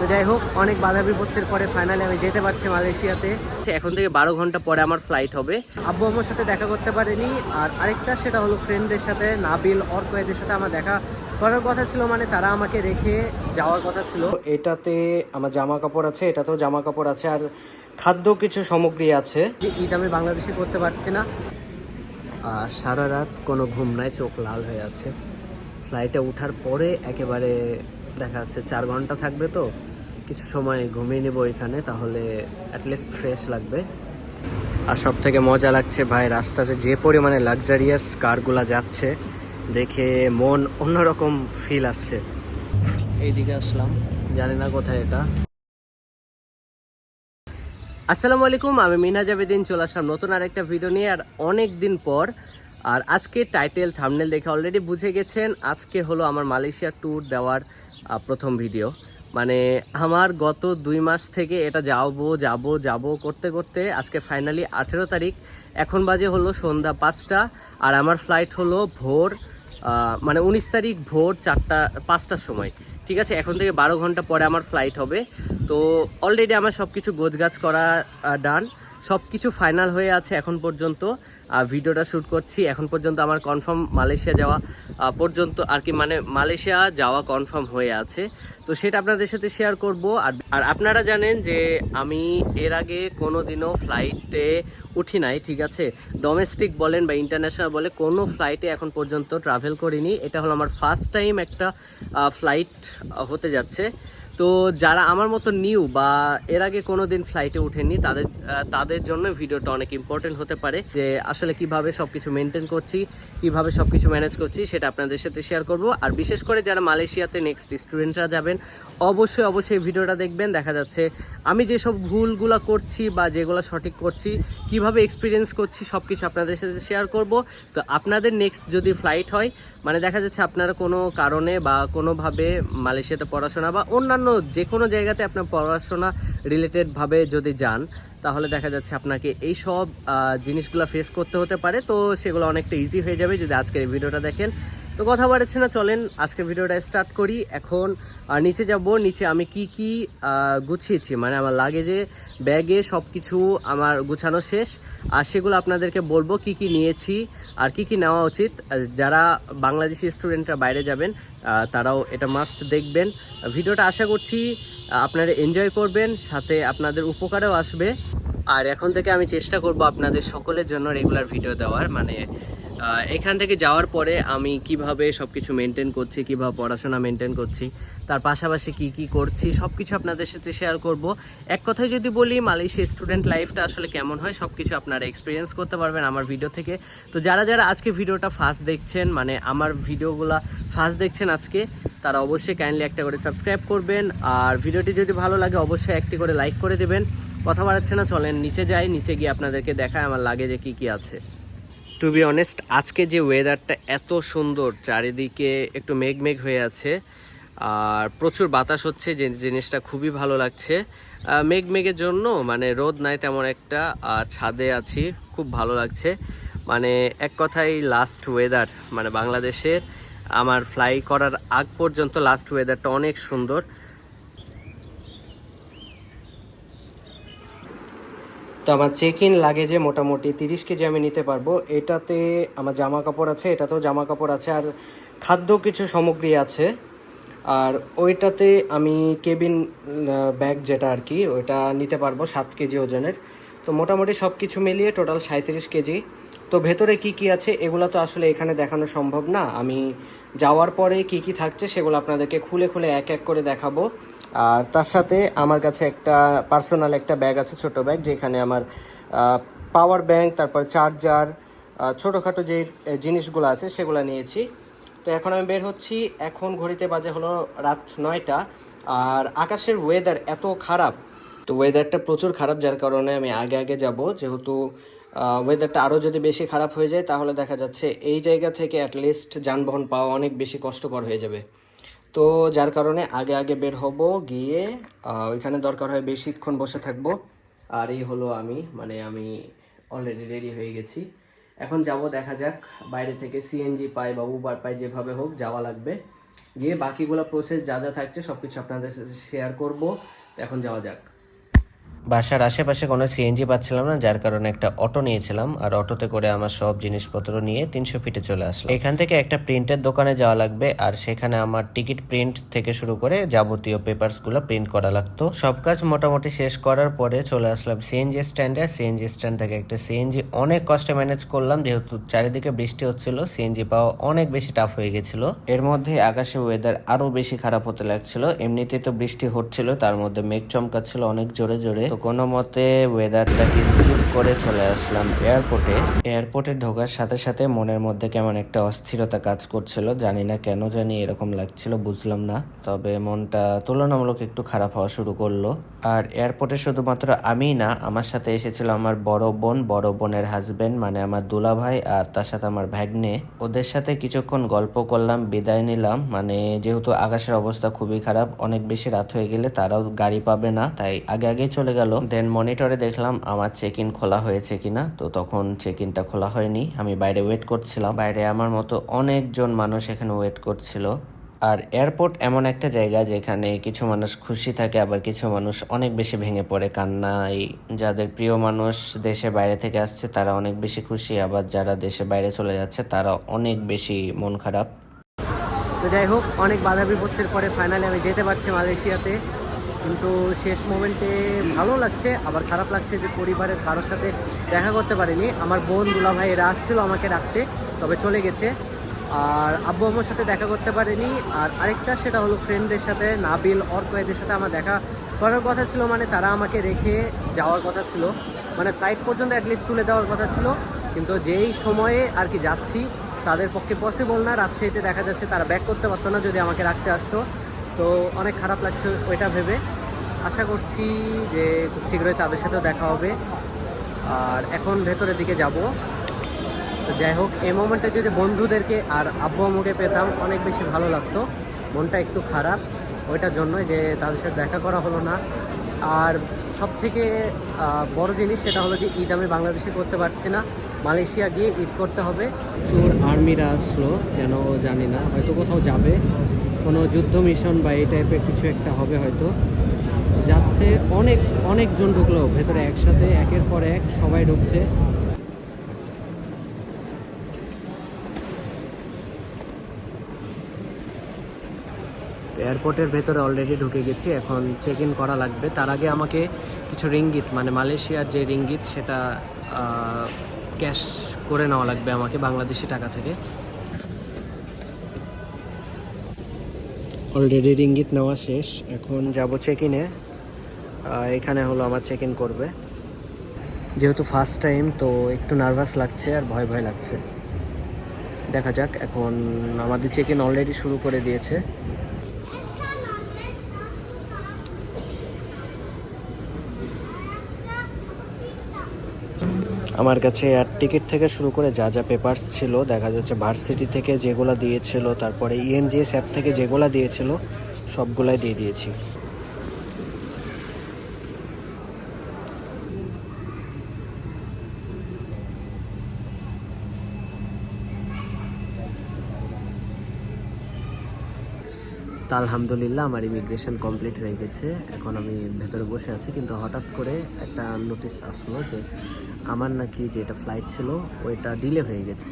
তো যাই হোক, অনেক বাধা বিপত্তির পরে ফাইনালি আমি যেতে পারছি মালয়েশিয়াতে। এখন থেকে 12 ঘন্টা পরে আমার ফ্লাইট হবে। আব্বু আম্মুর সাথে দেখা করতে পারিনি। আর আরেকটা সেটা হলো ফ্রেন্ডদের সাথে, নাবিল অর্ক এদের সাথে আমার দেখা করার কথা ছিল, মানে তারা আমাকে রেখে যাওয়ার কথা ছিল। এটাতে আমার জামা কাপড় আছে, এটাতেও জামা কাপড় আছে, আর খাদ্য কিছু সামগ্রী আছে। ঈদ আমি বাংলাদেশে করতে পারছি না। সারা রাত কোনো ঘুম নাই, চোখ লাল হয়ে আছে। ফ্লাইটে ওঠার পরে একেবারে দেখা যাচ্ছে 4 ঘন্টা থাকবে, তো কিছু সময় ঘুমিয়ে নেবো এখানে, তাহলে অ্যাটলিস্ট ফ্রেশ লাগবে। আর সব থেকে মজা লাগছে ভাই, রাস্তাতে যে পরিমাণে লাক্সারিয়াস কারগুলা যাচ্ছে দেখে মন অন্যরকম ফিল আসছে। এইদিকে আসলাম, জানি না কোথায় এটা। আসসালামু আলাইকুম, আমি মিনা জাবেদিন চলে আসলাম নতুন আরেকটা ভিডিও নিয়ে, আর অনেক দিন পর। আর আজকে টাইটেল থাম্বনেল দেখে অলরেডি বুঝে গেছেন, আজকে হলো আমার মালয়েশিয়া ট্যুর দেওয়ার প্রথম ভিডিও। মানে আমার গত 2 মাস থেকে এটা যাবো করতে করতে আজকে ফাইনালি 18 তারিখ। এখন বাজে হলো সন্ধ্যা 5টা, আর আমার ফ্লাইট হলো ভোর মানে 19 তারিখ ভোর 5টার সময়। ঠিক আছে, এখন থেকে 12 ঘন্টা পরে আমার ফ্লাইট হবে। তো অলরেডি আমার সব কিছু গোছগাছ করা ডান, সব কিছু ফাইনাল হয়ে আছে এখন পর্যন্ত। ভিডিওটা শ্যুট করছি এখন পর্যন্ত, আমার কনফার্ম মালয়েশিয়া যাওয়া পর্যন্ত আর কি, মানে মালয়েশিয়া যাওয়া কনফার্ম হয়ে আছে। তো সেটা আপনাদের সাথে শেয়ার করব। আর আপনারা জানেন যে আমি এর আগে কোনো দিনও ফ্লাইটে উঠি নাই, ঠিক আছে। ডোমেস্টিক বলেন বা ইন্টারন্যাশনাল বলে কোনো ফ্লাইটে এখন পর্যন্ত ট্রাভেল করিনি। এটা হলো আমার ফার্স্ট টাইম একটা ফ্লাইট হতে যাচ্ছে। তো যারা আমার মতো নিউ বা এর আগে কোনো দিন ফ্লাইটে উঠেননি, তাদের জন্য ভিডিওটা অনেক ইম্পর্টেন্ট হতে পারে, যে আসলে কিভাবে সব কিছু মেনটেন করছি, কিভাবে সব কিছু ম্যানেজ করছি, সেটা আপনাদের সাথে শেয়ার করব। আর বিশেষ করে যারা মালয়েশিয়াতে নেক্সট স্টুডেন্টরা যাবেন, অবশ্যই ভিডিওটা দেখবেন। দেখা যাচ্ছে আমি যেসব ভুলগুলো করছি বা যেগুলো সঠিক করছি, কিভাবে এক্সপিরিয়েন্স করছি, সব কিছু আপনাদের সাথে শেয়ার করব। তো আপনাদের নেক্সট যদি ফ্লাইট হয়, মানে দেখা যাচ্ছে আপনারা কোনো কারণে বা কোনোভাবে মালয়েশিয়াতে পড়াশোনা বা অন্যান্য যে কোনো জায়গাতে আপনার পড়াশোনা রিলেটেডভাবে যদি যান, তাহলে দেখা যাচ্ছে আপনাকে এই সব জিনিসগুলো ফেস করতে হতে পারে। তো সেগুলো অনেকটা ইজি হয়ে যাবে যদি আজকের এই ভিডিওটা দেখেন। তো কথা বাড়ছে না, চলেন আজকে ভিডিওটা স্টার্ট করি। এখন নিচে যাব, নিচে আমি কি গুছিয়েছি, মানে আমার লাগেজে ব্যাগে সব কিছু আমার গুছানো শেষ। আর সেগুলো আপনাদেরকে বলবো কি নিয়েছি আর কি নেওয়া উচিত। যারা বাংলাদেশি স্টুডেন্টরা বাইরে যাবেন, তারাও এটা মাস্ট দেখবেন। ভিডিওটা আশা করছি আপনারা এনজয় করবেন, সাথে আপনাদের উপকারেও আসবে। আর এখন থেকে আমি চেষ্টা করব আপনাদের সকলের জন্য রেগুলার ভিডিও দেওয়ার, মানে এখান থেকে যাওয়ার পরে আমি কিভাবে সব কিছু মেনটেন করছি, কিভাবে পড়াশোনা মেনটেন করছি, তার পাশাপাশি কি করছি, সব কিছু আপনাদের সাথে শেয়ার করব। এক কথায় যদি বলি, মালয়েশিয়া স্টুডেন্ট লাইফটা আসলে কেমন হয়, সব কিছু আপনারা এক্সপিরিয়েন্স করতে পারবেন আমার ভিডিও থেকে। তো যারা আজকে ভিডিওটা ফার্স্ট দেখছেন, মানে আমার ভিডিওগুলো ফার্স্ট দেখছেন আজকে, তারা অবশ্যই কাইন্ডলি একটা করে সাবস্ক্রাইব করবেন। আর ভিডিওটি যদি ভালো লাগে অবশ্যই একটি করে লাইক করে দেবেন। কথা বাড়াচ্ছে না, চলেন নিচে যাই, নিচে গিয়ে আপনাদেরকে দেখায় আমার লাগেজে কি আছে। টু বি অনেস্ট, আজকে যে ওয়েদারটা এত সুন্দর, চারিদিকে একটু মেঘ হয়ে আছে আর প্রচুর বাতাস হচ্ছে, যে জিনিসটা খুবই ভালো লাগছে। মেঘের জন্য মানে রোদ নাই তেমন একটা, আর ছাদে আছি, খুব ভালো লাগছে। মানে এক কথায় লাস্ট ওয়েদার, মানে বাংলাদেশের আমার ফ্লাই করার আগ পর্যন্ত লাস্ট ওয়েদারটা অনেক সুন্দর। তো আমার চেক ইন লাগেজে মোটামুটি 30 কেজি আমি নিতে পারবো। এটাতে আমার জামা কাপড় আছে, এটাতেও জামা কাপড় আছে, আর খাদ্য কিছু সামগ্রী আছে। আর ওইটাতে আমি কেবিন ব্যাগ যেটা আর কি, ওইটা নিতে পারবো 7 কেজি ওজনের। তো মোটামুটি সব কিছু মিলিয়ে টোটাল 37 কেজি। তো ভেতরে কি আছে এগুলো তো আসলে এখানে দেখানো সম্ভব না। আমি যাওয়ার পরে কি থাকছে সেগুলো আপনাদেরকে খুলে এক এক করে দেখাবো। আর তার সাথে আমার কাছে একটা পার্সোনাল একটা ব্যাগ আছে, ছোট ব্যাগ, যেখানে আমার পাওয়ার ব্যাংক, তারপর চার্জার, ছোটোখাটো যে জিনিসগুলো আছে সেগুলো নিয়েছি। তো এখন আমি বের হচ্ছি। এখন ঘড়িতে বাজে হলো রাত 9টা। আর আকাশের ওয়েদার এত খারাপ, তো ওয়েদারটা প্রচুর খারাপ, যার কারণে আমি আগে যাব। যেহেতু ওয়েদারটা আরও যদি বেশি খারাপ হয়ে যায়, তাহলে দেখা যাচ্ছে এই জায়গা থেকে অ্যাটলিস্ট যানবাহন পাওয়া অনেক বেশি কষ্টকর হয়ে যাবে। তো যার কারণে আগে বের হব, গিয়ে ওইখানে দরকার হয় বেশিক্ষণ বসে থাকবো। আর এই হলো আমি, মানে আমি অলরেডি রেডি হয়ে গেছি। এখন যাব, দেখা যাক বাইরে থেকে সিএনজি পাই বা উবার পাই, যেভাবে হোক যাওয়া লাগবে। গিয়ে বাকিগুলো প্রসেস যা যা থাকছে সব কিছু আপনাদের সাথে শেয়ার করব। তো এখন যাওয়া যাক। বাসার আশেপাশে কোনো সিএনজি পাচ্ছিলাম না, যার কারণে একটা অটো নিয়েছিলাম। আর অটোতে করে আমার সব জিনিসপত্র নিয়ে 300 ফিটে চলে আসলাম। এখান থেকে একটা প্রিন্টের দোকানে যাওয়া লাগবে, আর সেখানে আমার টিকিট প্রিন্ট থেকে শুরু করে যাবতীয় পেপারসগুলো প্রিন্ট করা লাগতো। সব কাজ মোটামুটি শেষ করার পরে চলে আসলাম সিএনজি স্ট্যান্ডে। সিএনজি স্ট্যান্ড থেকে একটা সিএনজি অনেক কষ্টে ম্যানেজ করলাম, যেহেতু চারিদিকে বৃষ্টি হচ্ছিল, সিএনজি পাওয়া অনেক বেশি টাফ হয়ে গেছিল। এর মধ্যে আকাশে ওয়েদার আরো বেশি খারাপ হতে লাগছিল। এমনিতেই তো বৃষ্টি হচ্ছিল, তার মধ্যে মেঘ চমকাচ্ছিল অনেক জোরে জোরে। তো কোনো মতে ওয়েদারটাকে স্কিপ করে চলে আসলাম এয়ারপোর্টে। এয়ারপোর্টে ঢোকার সাথে সাথে মনের মধ্যে কেমন একটা অস্থিরতা কাজ করছিল, জানি না কেন জানি এরকম লাগছিল, বুঝলাম না। তবে মনটা তুলনামূলক একটু খারাপ হওয়া শুরু করলো। আর এয়ারপোর্টে শুধুমাত্র আমিই না, আমার সাথে এসেছিল আমার বড় বোনের হাজবেন্ড, মানে আমার দুলা ভাই, আর তার সাথে আমার ভাগ্নে। ওদের সাথে কিছুক্ষণ গল্প করলাম, বিদায় নিলাম। মানে যেহেতু আকাশের অবস্থা খুবই খারাপ, অনেক বেশি রাত হয়ে গেলে তারাও গাড়ি পাবে না, তাই আগে আগে চলে গেল। দেন মনিটরে দেখলাম আমার চেক ইন খোলা হয়েছে কিনা, তো তখন চেক ইনটা খোলা হয়নি। আমি বাইরে ওয়েট করছিলাম, বাইরে আমার মতো অনেকজন মানুষ এখানে ওয়েট করছিল। আর এয়ারপোর্ট এমন একটা জায়গা যেখানে কিছু মানুষ খুশি থাকে, আবার কিছু মানুষ অনেক বেশি ভেঙে পড়ে কান্নায়। যাদের প্রিয় মানুষ দেশের বাইরে থেকে আসছে তারা অনেক বেশি খুশি, আবার যারা দেশের বাইরে চলে যাচ্ছে তারা অনেক বেশি মন খারাপ। তো যাই হোক, অনেক বাধা বিপত্তির পরে ফাইনালি আমি যেতে পারছি মালয়েশিয়াতে। কিন্তু শেষ মোমেন্টে ভালো লাগছে, আবার খারাপ লাগছে যে পরিবারের কারোর সাথে দেখা করতে পারিনি। আমার বোন দুলা ভাই এরা আসছিল আমাকে রাখতে, তবে চলে গেছে। আর আব্বু আম্মুর সাথে দেখা করতে পারিনি। আর আরেকটা সেটা হলো ফ্রেন্ডদের সাথে, নাবিল অর্ক এদের সাথে আমার দেখা করার কথা ছিল, মানে তারা আমাকে রেখে যাওয়ার কথা ছিল, মানে ফ্লাইট পর্যন্ত অ্যাটলিস্ট তুলে দেওয়ার কথা ছিল। কিন্তু যেই সময়ে আর কি যাচ্ছি তাদের পক্ষে পসিবল না, রাজশাহীতে দেখা যাচ্ছে তারা ব্যাক করতে পারতো না যদি আমাকে রাখতে আসতো। তো অনেক খারাপ লাগছে ওইটা ভেবে। আশা করছি যে খুব শীঘ্রই তাদের সাথেও দেখা হবে। আর এখন ভেতরের দিকে যাব। তো যাই হোক, এই মোমেন্টে যদি বন্ধুদেরকে আর আব্বু আম্মুকে পেতাম অনেক বেশি ভালো লাগতো। মনটা একটু খারাপ ওইটার জন্য যে তাদের সাথে দেখা করা হলো না। আর সব থেকে বড় জিনিস সেটা হলো যে ঈদ আমি বাংলাদেশে করতে পারছি না, মালয়েশিয়া গিয়ে ঈদ করতে হবে। প্রচুর আর্মিরা আসলো, কেন জানি না, হয়তো কোথাও যাবে, কোনো যুদ্ধ মিশন বা এই টাইপের কিছু একটা হবে হয়তো। যাচ্ছে অনেকজন ঢুকলো ভেতরে একসাথে, একের পর এক সবাই ঢুকছে। এয়ারপোর্টের ভেতরে অলরেডি ঢুকে গেছি, এখন চেক ইন করা লাগবে। তার আগে আমাকে কিছু রিঙ্গিত, মানে মালয়েশিয়ার যে রিঙ্গিত সেটা ক্যাশ করে নেওয়া লাগবে আমাকে বাংলাদেশি টাকা থেকে। অলরেডি রিঙ্গিত নেওয়া শেষ, এখন যাব চেক ইনে। এখানে হলো আমার চেক ইন করবে। যেহেতু ফার্স্ট টাইম তো একটু নার্ভাস লাগছে আর ভয় ভয় লাগছে। দেখা যাক, এখন আমাদের চেক ইন অলরেডি শুরু করে দিয়েছে। আমার কাছে এয়ার টিকিট থেকে শুরু করে যা যা পেপারস ছিল, দেখা যাচ্ছে ভার্সিটি থেকে যেগুলো দিয়েছিল, তারপরে ইএনজিএস অ্যাপ থেকে যেগুলো দিয়েছিল সবগুলাই দিয়ে দিয়েছি। তা আলহামদুলিল্লাহ আমার ইমিগ্রেশন কমপ্লিট হয়ে গেছে। এখন আমি ভেতরে বসে আছি, কিন্তু হঠাৎ করে একটা নোটিশ আসলো যে আমার নাকি যেটা ফ্লাইট ছিল ওইটা ডিলে হয়ে গেছে।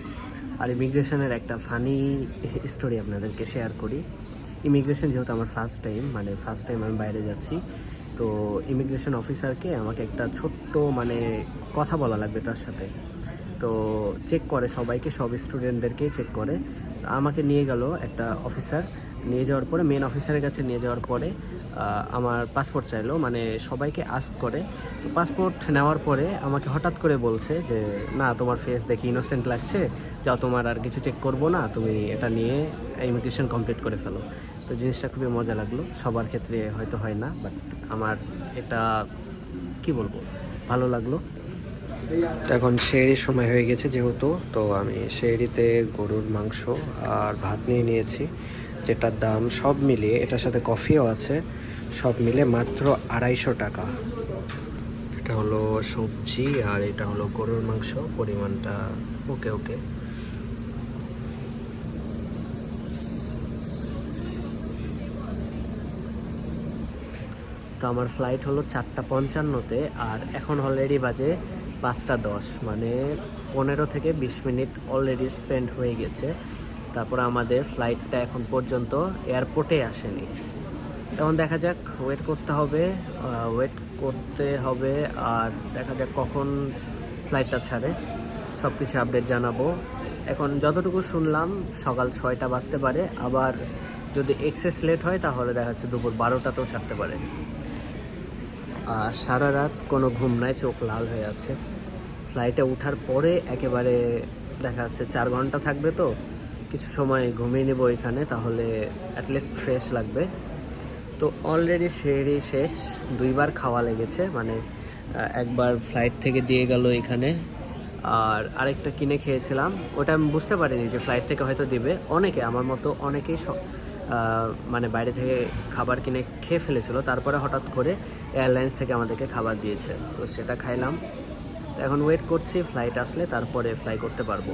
আর ইমিগ্রেশনের একটা ফানি স্টোরি আপনাদেরকে শেয়ার করি। ইমিগ্রেশন যেহেতু আমার ফার্স্ট টাইম আমি বাইরে যাচ্ছি, তো ইমিগ্রেশন অফিসারকে আমাকে একটা ছোট্ট মানে কথা বলা লাগবে তার সাথে। তো চেক করে সবাইকে, সব স্টুডেন্টদেরকেই চেক করে। আমাকে নিয়ে গেল একটা অফিসার, নিয়ে যাওয়ার পরে মেন অফিসারের কাছে নিয়ে যাওয়ার পরে আমার পাসপোর্ট চাইলো, মানে সবাইকে আস্ক করে। তো পাসপোর্ট নেওয়ার পরে আমাকে হঠাৎ করে বলছে যে না, তোমার ফেস দেখে ইনোসেন্ট লাগছে, যাও তোমার আর কিছু চেক করবো না, তুমি এটা নিয়ে ইমিগ্রেশন কমপ্লিট করে ফেলো। তো জিনিসটা খুবই মজা লাগলো, সবার ক্ষেত্রে হয়তো হয় না, বাট আমার এটা কি বলবো, ভালো লাগলো। এখন সেহরির সময় হয়ে গেছে যেহেতু, তো আমি সেহরিতে গরুর মাংস আর ভাত নিয়ে নিয়েছি, যেটার দাম সব মিলিয়ে, এটার সাথে কফিও আছে, সব মিলে মাত্র 250 টাকা। এটা হলো সবজি আর এটা হলো গরুর মাংস, পরিমাণটা ওকে। তো আমার ফ্লাইট হলো 4:55-তে, আর এখন অলরেডি বাজে 5:10, মানে 15 থেকে 20 মিনিট অলরেডি স্পেন্ড হয়ে গেছে। তারপর আমাদের ফ্লাইটটা এখন পর্যন্ত এয়ারপোর্টে আসেনি। এখন দেখা যাক, ওয়েট করতে হবে আর দেখা যাক কখন ফ্লাইটটা ছাড়ে। সব কিছু আপডেট জানাবো। এখন যতটুকু শুনলাম সকাল 6টা বাজতে পারে, আবার যদি এক্সেস লেট হয় তাহলে দেখা যাচ্ছে দুপুর 12টাতেও ছাড়তে পারে। সারা রাত কোনো ঘুম নাই, চোখ লাল হয়ে আছে। ফ্লাইটে ওঠার পরে একেবারে দেখা যাচ্ছে 4 ঘন্টা থাকবে, তো কিছু সময় ঘুমিয়ে নেবো এখানে, তাহলে অ্যাটলিস্ট ফ্রেশ লাগবে। তো অলরেডি সেহরি শেষ, 2বার খাওয়া লেগেছে, মানে একবার ফ্লাইট থেকে দিয়ে গেল এখানে, আর আরেকটা কিনে খেয়েছিলাম। ওটা আমি বুঝতে পারিনি যে ফ্লাইট থেকে হয়তো দিবে। অনেকে আমার মতো অনেকেই মানে বাইরে থেকে খাবার কিনে খেয়ে ফেলেছিল, তারপরে হঠাৎ করে এয়ারলাইন্স থেকে আমাদেরকে খাবার দিয়েছে, তো সেটা খাইলাম। তো এখন ওয়েট করছি ফ্লাইট আসলে, তারপরে ফ্লাই করতে পারবো।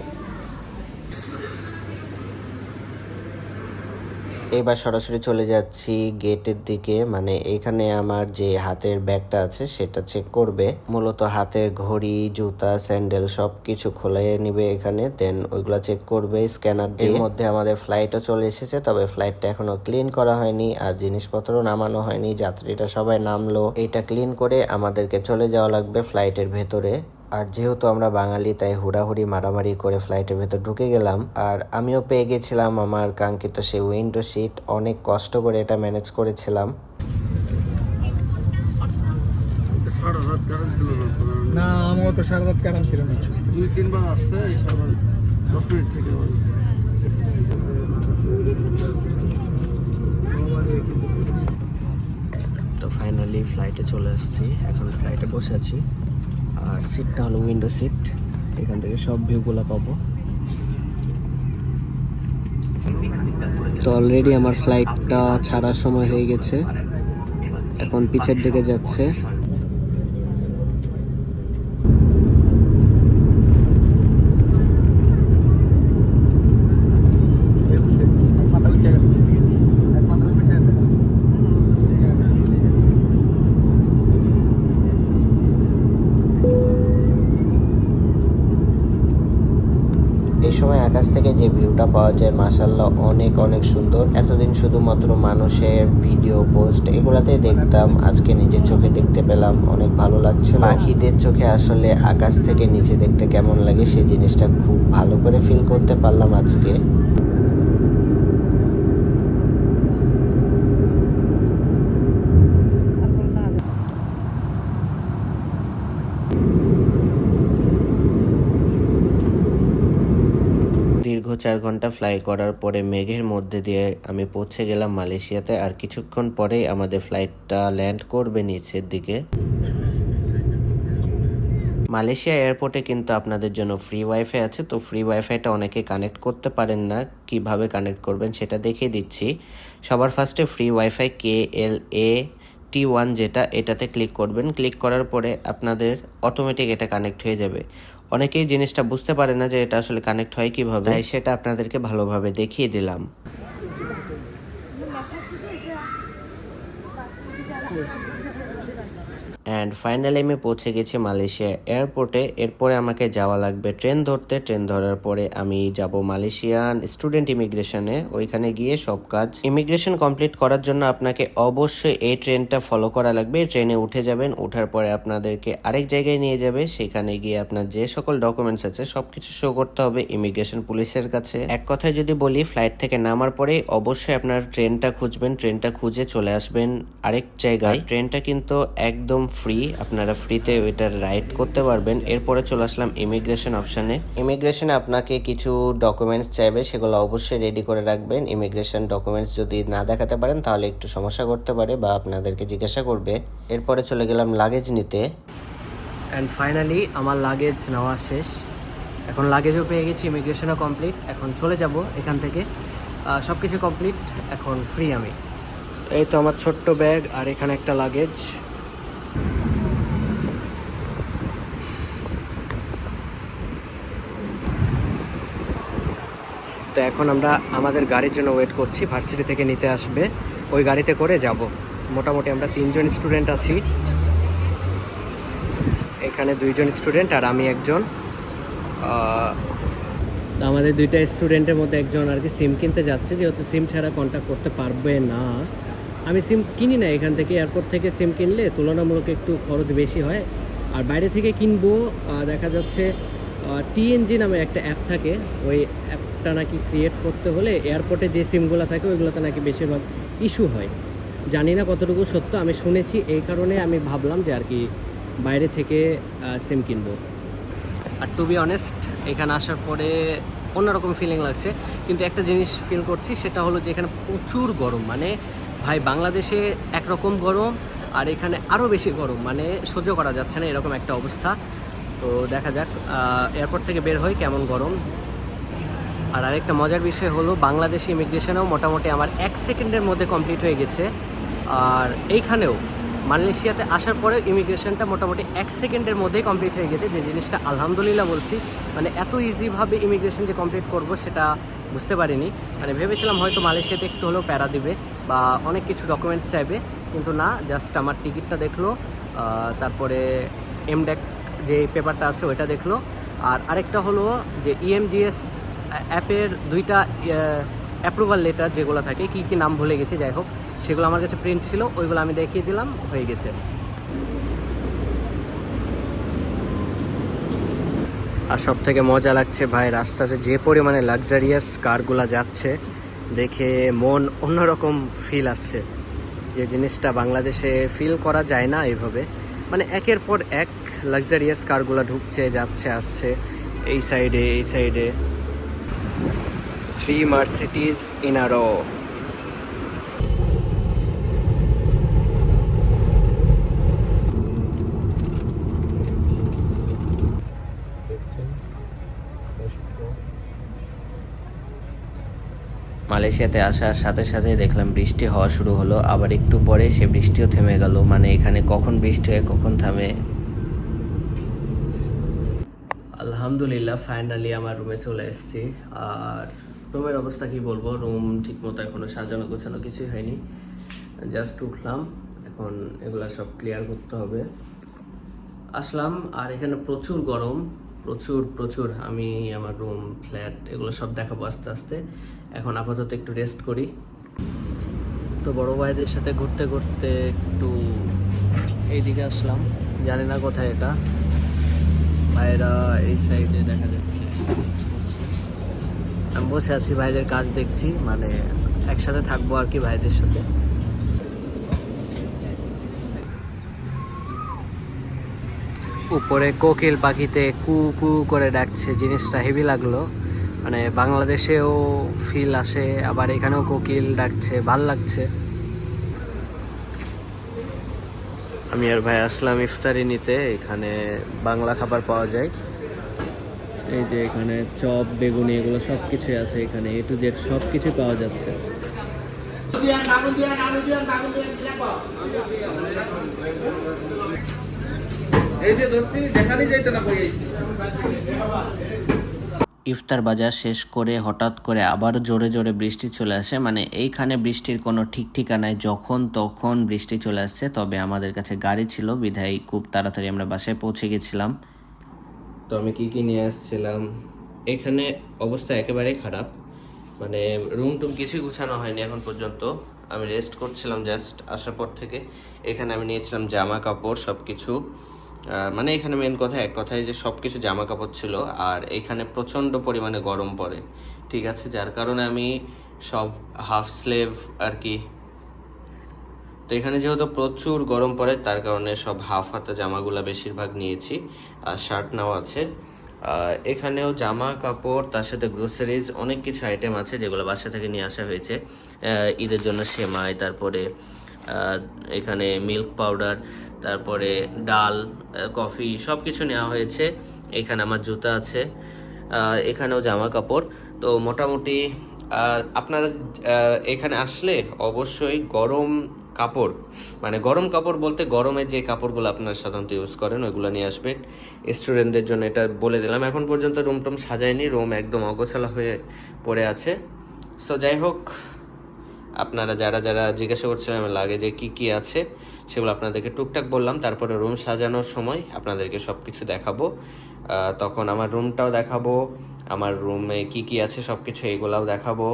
এবার সরাসরি চলে যাচ্ছি গেটের দিকে, মানে এখানে আমার যে হাতের ব্যাগটা আছে সেটা চেক করবে। মূলত হাতের ঘড়ি, জুতা, স্যান্ডেল সব কিছু খোলাই নিবে এখানে, দেন ওইগুলা চেক করবে স্ক্যানার দিয়ে। এর মধ্যে আমাদের ফ্লাইটও চলে এসেছে, তবে ফ্লাইটটা এখনো ক্লিন করা হয়নি আর জিনিসপত্র নামানো হয়নি। যাত্রীরা সবাই নামলো, এটা ক্লিন করে আমাদেরকে চলে যাওয়া লাগবে ফ্লাইটের ভেতরে। আর যেহেতু আমরা বাঙালি, তাই হুড়াহুড়ি মারামারি করে ফ্লাইটের ভেতর ঢুকে গেলাম। আর আমিও পেয়ে গেছিলাম আমার কাঙ্ক্ষিত সেই উইন্ডো সিট, অনেক কষ্ট করে এটা ম্যানেজ করেছিলাম। না, আমার তো সারা রাত কারণ ছিল না, 2-3 বার আসছে, এই 10 মিনিট থেকে। তো ফাইনালি ফ্লাইটে চলে আসছি, এখন ফ্লাইটে বসে আছি। আর সিটটা হলো উইন্ডো সিট, এখান থেকে সব ভিউগুলো পাবো। তো অলরেডি আমার ফ্লাইটটা ছাড়ার সময় হয়ে গেছে, এখন পিছের দিকে যাচ্ছে। এই সময় আকাশ থেকে যে ভিউটা পাওয়া যায় মাশাআল্লাহ অনেক অনেক সুন্দর। এতদিন শুধুমাত্র মানুষের ভিডিও পোস্ট এগুলাতেই দেখতাম, আজকে নিজের চোখে দেখতে পেলাম, অনেক ভালো লাগছে। পাখিদের চোখে আসলে আকাশ থেকে নিচে দেখতে কেমন লাগে সেই জিনিসটা খুব ভালো করে ফিল করতে পারলাম আজকে। দীর্ঘ 4 ঘন্টা ফ্লাই করার পরে মেঘের মধ্যে দিয়ে আমি পৌঁছে গেলাম মালয়েশিয়াতে। আর কিছুক্ষণ পরেই আমাদের ফ্লাইটটা ল্যান্ড করবে নিচের দিকে। মালয়েশিয়া এয়ারপোর্টে কিন্তু আপনাদের জন্য ফ্রি ওয়াইফাই আছে, তো ফ্রি ওয়াইফাইটা অনেকে কানেক্ট করতে পারেন না, কিভাবে কানেক্ট করবেন সেটা দেখিয়ে দিচ্ছি। সবার ফার্স্টে ফ্রি ওয়াইফাই KLAT1 যেটা, এটাতে ক্লিক করবেন। ক্লিক করার পরে আপনাদের অটোমেটিক এটা কানেক্ট হয়ে যাবে। অনেকেই জিনিসটা বুঝতে পারে না যে এটা আসলে কানেক্ট হয় কিভাবে, তাই সেটা আপনাদেরকে ভালোভাবে দেখিয়ে দিলাম। অ্যান্ড ফাইনালি আমি পৌঁছে গেছি মালয়েশিয়া এয়ারপোর্টে। এরপরে আমাকে যাওয়া লাগবে ট্রেন ধরতে। ট্রেন ধরার পরে আমি যাব মালয়েশিয়ান স্টুডেন্ট ইমিগ্রেশনে। ওইখানে গিয়ে সব কাজ ইমিগ্রেশন কমপ্লিট করার জন্য আপনাকে অবশ্যই এই ট্রেনটা ফলো করা লাগবে। ট্রেনে উঠে যাবেন, ওঠার পরে আপনাদেরকে আরেক জায়গায় নিয়ে যাবে। সেখানে গিয়ে আপনার যে সকল ডকুমেন্টস আছে সবকিছু শো করতে হবে ইমিগ্রেশন পুলিশের কাছে। এক কথায় যদি বলি, ফ্লাইট থেকে নামার পরে অবশ্যই আপনার ট্রেনটা খুঁজবেন, ট্রেনটা খুঁজে চলে আসবেন আরেক জায়গায়। ট্রেনটা কিন্তু একদম ফ্রি, আপনারা ফ্রিতে ওইটা রাইড করতে পারবেন। এরপরে চলে আসলাম ইমিগ্রেশন অপশানে। ইমিগ্রেশনে আপনাকে কিছু ডকুমেন্টস চাইবে, সেগুলো অবশ্যই রেডি করে রাখবেন। ইমিগ্রেশন ডকুমেন্টস যদি না দেখাতে পারেন তাহলে একটু সমস্যা করতে পারে বা আপনাদেরকে জিজ্ঞাসা করবে। এরপরে চলে গেলাম লাগেজ নিতে। অ্যান্ড ফাইনালি আমার লাগেজ নেওয়া শেষ, এখন লাগেজও পেয়ে গেছি, ইমিগ্রেশনও কমপ্লিট। এখন চলে যাব এখান থেকে, সব কিছু কমপ্লিট, এখন ফ্রি আমি। এই তো আমার ছোট্ট ব্যাগ, আর এখানে একটা লাগেজ। তো এখন আমরা আমাদের গাড়ির জন্য ওয়েট করছি, ভার্সিটি থেকে নিতে আসবে, ওই গাড়িতে করে যাব। মোটামুটি আমরা 3 জন স্টুডেন্ট আছি, এখানে 2 জন স্টুডেন্ট আর আমি একজন। তো আমাদের 2টা স্টুডেন্টের মধ্যে একজন আর কি সিম কিনতে যাচ্ছে, যেহেতু সিম ছাড়া কন্ট্যাক্ট করতে পারবে না। আমি সিম কিনি না এখান থেকে, এয়ারপোর্ট থেকে সিম কিনলে তুলনামূলক একটু খরচ বেশি হয়। আর বাইরে থেকে কিনবো দেখা যাচ্ছে টিএনজি নামে একটা অ্যাপ থাকে, ওই অ্যাপটা নাকি ক্রিয়েট করতে হলে এয়ারপোর্টে যে সিমগুলো থাকে ওইগুলোতে নাকি বেশিরভাগ ইস্যু হয়। জানি না কতটুকু সত্য, আমি শুনেছি, এই কারণে আমি ভাবলাম যে আর কি বাইরে থেকে সিম কিনবো। আর টু বি অনেস্ট এখানে আসার পরে অন্যরকম ফিলিং লাগছে, কিন্তু একটা জিনিস ফিল করছি, সেটা হলো যে এখানে প্রচুর গরম। মানে ভাই বাংলাদেশে একরকম গরম আর এখানে আরও বেশি গরম, মানে সহ্য করা যাচ্ছে না এরকম একটা অবস্থা। তো দেখা যাক এয়ারপোর্ট থেকে বের হই কেমন গরম। আর আরেকটা মজার বিষয় হলো বাংলাদেশি ইমিগ্রেশনেও মোটামুটি আমার 1 সেকেন্ডের মধ্যে কমপ্লিট হয়ে গেছে। আর এইখানেও মালয়েশিয়াতে আসার পরেও ইমিগ্রেশনটা মোটামুটি 1 সেকেন্ডের মধ্যেই কমপ্লিট হয়ে গেছে, যে জিনিসটা আলহামদুলিল্লাহ বলছি। মানে এত ইজিভাবে ইমিগ্রেশন যে কমপ্লিট করব সেটা বুঝতে পারিনি। মানে ভেবেছিলাম হয়তো মালয়েশিয়াতে একটু হলেও প্যারা দিবে বা অনেক কিছু ডকুমেন্টস চাইবে, কিন্তু না, জাস্ট আমার টিকিটটা দেখলো, তারপরে এমডেক যে পেপারটা আছে ওইটা দেখলো। আর আরেকটা হলো যে ইএমজিএস অ্যাপের 2টা অ্যাপ্রুভাল লেটার যেগুলো থাকে, কী নাম ভুলে গেছি, যাই হোক সেগুলো আমার কাছে প্রিন্ট ছিল, ওইগুলো আমি দেখিয়ে দিলাম, হয়ে গেছে। আর সব থেকে মজা লাগছে ভাই, রাস্তাতে যে পরিমাণে লাক্সারিয়াস কারগুলো যাচ্ছে দেখে মন অন্যরকম ফিল আসছে, যে জিনিসটা বাংলাদেশে ফিল করা যায় না এইভাবে। মানে একের পর এক লাক্সারিয়াস কারগুলো ঢুকছে, যাচ্ছে, আসছে, এই সাইডে 3 মার্সিডিজ ইন আ রো। মালয়েশিয়াতে আসার সাথে সাথে দেখলাম বৃষ্টি হওয়া শুরু হলো, আবার একটু পরে সে বৃষ্টিও থেমে গেল। মানে এখানে কখন বৃষ্টি হয় কখন থামে। আলহামদুলিল্লাহ ফাইনালি আমার রুমে চলে এসেছি। আর রুমের অবস্থা কি বলবো, রুম ঠিকমতো এখনো সাজানো গোছানো কিছুই হয়নি, জাস্ট উঠলাম, এখন এগুলা সব ক্লিয়ার করতে হবে। আসলাম আর এখানে প্রচুর গরম, প্রচুর। আমি আমার রুম, ফ্ল্যাট এগুলো সব দেখাবো আস্তে আস্তে। এখন আপাতত একটু রেস্ট করি। তো বড় ভাইদের সাথে ঘুরতে ঘুরতে একটু এইদিকে আসলাম, জানি না কোথায় এটা, ভাইরা এই সাইডে দেখা যাচ্ছে। আমি বসে আছি, ভাইদের কাজ দেখছি, মানে একসাথে থাকবো আর কি ভাইদের সাথে। উপরে কোকিল পাখিতে কু কু করে ডাকছে, জিনিসটা হেভি লাগলো। মানে বাংলাদেশেও ফিল আসে, আবার এখানেও কোকিল ডাকছে, ভাল লাগছে। আমি আর ভাই আসলাম ইফতারি নিতে, এখানে বাংলা খাবার পাওয়া যায়। এই যে এখানে চপ, বেগুনি এগুলো সব কিছুই আছে, এখানে A to Z সব কিছু পাওয়া যাচ্ছে। এই যে ধরছি দেখানি যাইতে না পাইছি। ইফতার বাজার শেষ করে হঠাৎ করে আবার জোরে জোরে বৃষ্টি চলে আসে। মানে এইখানে বৃষ্টির কোনো ঠিক ঠিকানায় যখন তখন বৃষ্টি চলে আসছে। তবে আমাদের কাছে গাড়ি ছিল বিধায় খুব তাড়াতাড়ি আমরা বাসায় পৌঁছে গেছিলাম। তো আমি কি নিয়ে আসছিলাম, এখানে অবস্থা একেবারেই খারাপ, মানে রুম টুম কিছুই গুছানো হয়নি এখন পর্যন্ত। আমি রেস্ট করছিলাম জাস্ট আসার পর থেকে। এখানে আমি নিয়েছিলাম জামা কাপড় সব কিছু, মানে এখানে মেন কথা এক কথায় যে সব কিছু জামা কাপড় ছিল। আর এখানে প্রচণ্ড পরিমাণে গরম পড়ে, ঠিক আছে, যার কারণে আমি সব হাফ স্লেভ আর কি। তো এখানে যেহেতু প্রচুর গরম পড়ে তার কারণে সব হাফ হাতা জামাগুলো বেশিরভাগ নিয়েছি, আর শার্ট নেওয়া আছে। এখানেও জামা কাপড়, তার সাথে গ্রোসারিজ অনেক কিছু আইটেম আছে যেগুলো বাসা থেকে নিয়ে আসা হয়েছে ঈদের জন্য। সেমাই, তারপরে এখানে মিল্ক পাউডার, তারপরে ডাল, কফি সব কিছু নেওয়া হয়েছে। এখানে আমার জুতা আছে, এখানেও জামা কাপড়। তো মোটামুটি আপনারা এখানে আসলে অবশ্যই গরম কাপড়, মানে গরম কাপড় বলতে গরমে যে কাপড়গুলো আপনারা সাধারণত ইউজ করেন ওইগুলো নিয়ে আসবেন। স্টুডেন্টদের জন্য এটা বলে দিলাম। এখন পর্যন্ত রুম টুম সাজায়নি, রুম একদম অগোছালো হয়ে পড়ে আছে। সো যাই হোক, আপনারা যারা যারা জিজ্ঞাসা করছিলেন আমার লাগেজে কি কি আছে সেগুলো আপনাদেরকে টুকটাক বললাম। তারপরে রুম সাজানোর সময় আপনাদেরকে সব কিছু দেখাবো। তখন আমার রুমটাও দেখাবো, আমার রুমে কি কি আছে সব কিছু এগুলাও দেখাবো,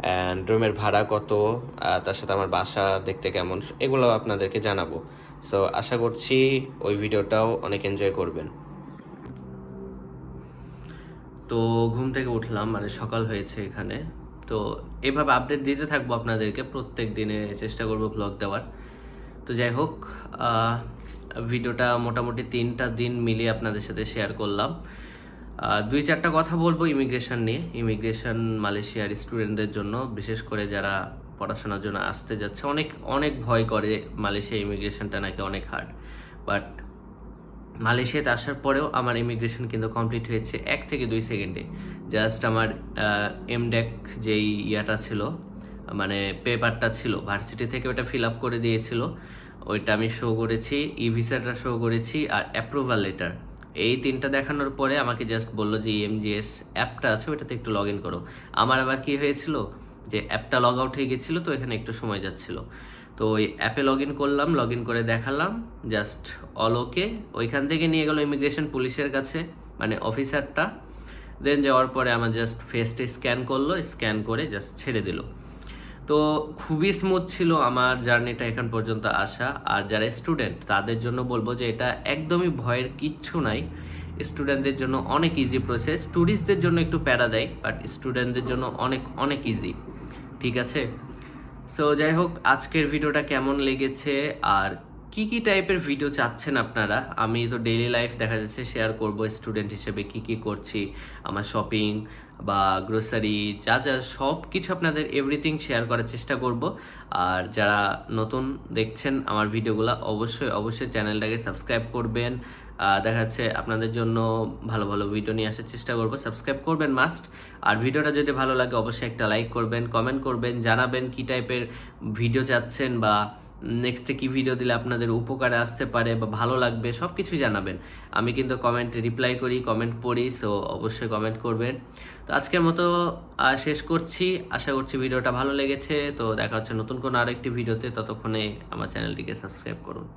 অ্যান্ড রুমের ভাড়া কত, তার সাথে আমার বাসা দেখতে কেমন, এগুলোও আপনাদেরকে জানাবো। সো আশা করছি ওই ভিডিওটাও অনেক এনজয় করবেন। তো ঘুম থেকে উঠলাম, মানে সকাল হয়েছে এখানে। তো এভাবে আপডেট দিতে থাকবো আপনাদেরকে, প্রত্যেক দিনে চেষ্টা করবো ব্লগ দেওয়ার। তো যাই হোক, ভিডিওটা মোটামুটি 3টা দিন মিলিয়ে আপনাদের সাথে শেয়ার করলাম। 2-4টা কথা বলবো ইমিগ্রেশন নিয়ে। ইমিগ্রেশন মালয়েশিয়ার স্টুডেন্টদের জন্য, বিশেষ করে যারা পড়াশোনার জন্য আসতে যাচ্ছে, অনেক অনেক ভয় করে মালয়েশিয়া ইমিগ্রেশনটা নাকি অনেক হার্ড। বাট মালয়েশিয়াতে আসার পরেও আমার ইমিগ্রেশন কিন্তু কমপ্লিট হয়েছে 1 থেকে 2 সেকেন্ডে। জাস্ট আমার এমডেক যেই ইয়াটা ছিল, মানে পেপারটা ছিল ভার্সিটি থেকে, ওটা ফিল আপ করে দিয়েছিল, ওইটা আমি শো করেছি, ই ভিসাটা শো করেছি, আর অ্যাপ্রুভাল লেটার। এই 3টা দেখানোর পরে আমাকে জাস্ট বললো যে EMGS অ্যাপটা আছে ওইটাতে একটু লগ ইন করো। আমার আবার কি হয়েছিল যে অ্যাপটা লগ আউট হয়ে গেছিলো, তো এখানে একটু সময় যাচ্ছিল। তো ওই অ্যাপে লগ ইন করলাম, লগ ইন করে দেখালাম জাস্ট অল ওকে। ওইখান থেকে নিয়ে গেল ইমিগ্রেশন পুলিশের কাছে, মানে অফিসারটা। দেন যাওয়ার পরে আমার জাস্ট ফেসটা স্ক্যান করলো, স্ক্যান করে জাস্ট ছেড়ে দিল। তো খুবই স্মুথ ছিল আমার জার্নিটা এখান পর্যন্ত আসা। আর যারা স্টুডেন্ট তাদের জন্য বলবো যে এটা একদমই ভয়ের কিচ্ছু নাই। স্টুডেন্টদের জন্য অনেক ইজি প্রসেস, ট্যুরিস্টদের জন্য একটু প্যারা দেয়, বাট স্টুডেন্টদের জন্য অনেক অনেক ইজি। ঠিক আছে, সো যাই হোক, আজকের ভিডিওটা কেমন লেগেছে আর কি কি টাইপের ভিডিও চাচ্ছেন আপনারা? আমি তো ডেইলি লাইফ দেখা যাচ্ছে শেয়ার করব, স্টুডেন্ট হিসেবে কি কি করছি, আমার শপিং বা গ্রোসারি যা যা সব কিছু আপনাদের এভরিথিং শেয়ার করার চেষ্টা করব। আর যারা নতুন দেখছেন আমার ভিডিওগুলো, অবশ্যই অবশ্যই চ্যানেলটাকে সাবস্ক্রাইব করবেন। দেখা যাচ্ছে আপনাদের জন্য ভালো ভালো ভিডিও নিয়ে আসার চেষ্টা করব, সাবস্ক্রাইব করবেন মাস্ট। আর ভিডিওটা যদি ভালো লাগে অবশ্যই একটা লাইক করবেন, কমেন্ট করবেন, জানাবেন কি টাইপের ভিডিও চাচ্ছেন বা নেক্সটে কি ভিডিও দিলে আপনাদের উপকারে আসতে পারে বা ভালো লাগবে, সব কিছুই জানাবেন। আমি কিন্তু কমেন্টে রিপ্লাই করি, কমেন্ট পড়ি, সো অবশ্যই কমেন্ট করবেন। তো আজকের মতো শেষ করছি, আশা করছি ভিডিওটা ভালো লেগেছে। তো দেখা হচ্ছে নতুন কোনো আরেকটি ভিডিওতে, ততক্ষণে আমার চ্যানেলটিকে সাবস্ক্রাইব করুন।